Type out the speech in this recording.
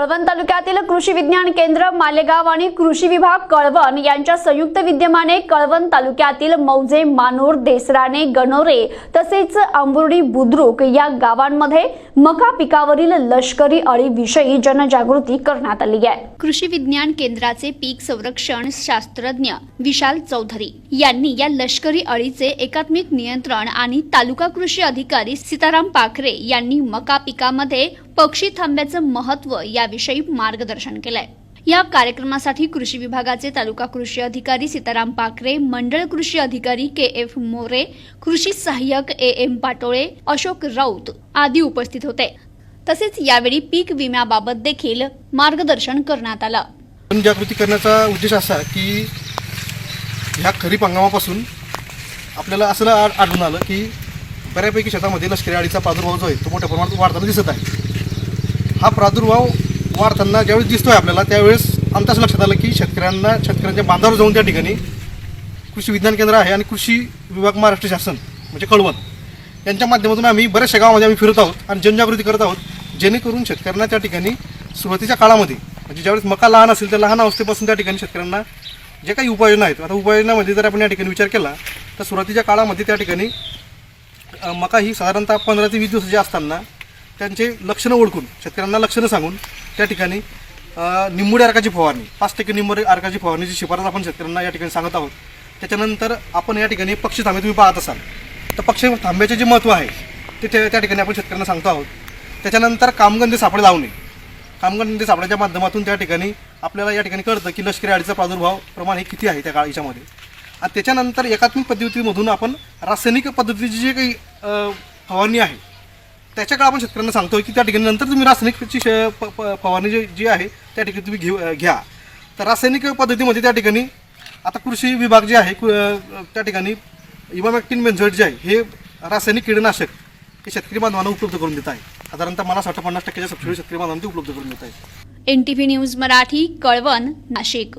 कळवण तालुक्यातील कृषी विज्ञान केंद्र मालेगाव आणि कृषी विभाग कळवण यांच्या संयुक्त विद्यमाने कळवण तालुक्यातील मौजे, मानूर, देसराणे, गणोरे तसेच आंबुर्डी बुद्रुक या गावांमध्ये मका पिकावरील लष्करी अळीविषयी जनजागृती करण्यात आली आहे। कृषी विज्ञान केंद्राचे पीक संरक्षण शास्त्रज्ञ विशाल चौधरी यांनी या लष्करी अळीचे एकात्मिक नियंत्रण आणि तालुका कृषी अधिकारी सीताराम पाखरे यांनी मका पिकामध्ये पक्षी थांब्याचं महत्त्व याविषयी मार्गदर्शन केलंय। या कार्यक्रमासाठी कृषी विभागाचे तालुका कृषी अधिकारी सीताराम पाखरे, मंडळ कृषी अधिकारी KF मोरे, कृषी सहाय्यक AM पाटोळे, अशोक राऊत आदी उपस्थित होते। तसेच यावेळी पीक विम्याबाबत देखील मार्गदर्शन करण्यात आलं। जनजागृती करण्याचा उद्देश असा की ह्या खरीप हंगामापासून आपल्याला असं आढळून आलं की बऱ्यापैकी शेतामध्ये लष्करी अळीचा प्रादुर्भाव जो आहे तो मोठ्या प्रमाणात वाढताना दिसत आहे। हा प्रादुर्भाव वाढताना ज्यावेळेस दिसतोय आपल्याला त्यावेळेस आमचं असं लक्षात आलं की शेतकऱ्यांच्या बांधावर जाऊन त्या ठिकाणी कृषी विज्ञान केंद्र आहे आणि कृषी विभाग महाराष्ट्र शासन म्हणजे कळवण यांच्या माध्यमातून आम्ही बऱ्याचशा गावामध्ये आम्ही फिरत आहोत आणि जनजागृती करत आहोत, जेणेकरून शेतकऱ्यांना त्या ठिकाणी सुरुवातीच्या काळामध्ये म्हणजे ज्यावेळेस मका लहान असेल त्या लहान अवस्थेपासून त्या ठिकाणी शेतकऱ्यांना जे काही उपाययोजना आहेत, आता उपाययोजनामध्ये जर आपण या ठिकाणी विचार केला तर सुरुवातीच्या काळामध्ये त्या ठिकाणी मका ही साधारणतः 15 ते 20 दिवसाची असताना त्यांचे लक्षणं ओळखून शेतकऱ्यांना लक्षणं सांगून त्या ठिकाणी निंबोडी अर्काची फवारणी 5% निंबोडी अर्काची फवारणीची शिफारस आपण शेतकऱ्यांना या ठिकाणी सांगत आहोत। त्याच्यानंतर आपण या ठिकाणी पक्षी थांबे तुम्ही पाहत असाल तर पक्षी थांब्याचे जे महत्त्व आहे ते त्या ठिकाणी आपण शेतकऱ्यांना सांगतो आहोत। त्याच्यानंतर कामगंधे सापळे लावणे, कामगंधे सापळ्याच्या माध्यमातून त्या ठिकाणी आपल्याला या ठिकाणी कळतं की लष्करी अळीचा प्रादुर्भाव प्रमाण हे किती आहे त्या काळाच्यामध्ये। आणि त्याच्यानंतर एकात्मिक पद्धतीमधून आपण रासायनिक पद्धतीची जी काही फवारणी आहे त्याच्याकडे आपण शेतकऱ्यांना सांगतो की त्या ठिकाणी नंतर तुम्ही रासायनिकची फवारणी जी आहे त्या ठिकाणी तुम्ही घ्या। तर रासायनिक पद्धतीमध्ये त्या ठिकाणी आता कृषी विभाग जे आहे त्या ठिकाणी इमामॅक्टिन बेंझोएट जे आहे हे रासायनिक कीटकनाशक हे शेतकरी बांधवांना उपलब्ध करून देत आहे। साधारणतः मला 60-50% सबसिडी शेतकरी बांधवांना उपलब्ध करून देत आहे। NTV news Marathi, Kalwan, Nashik.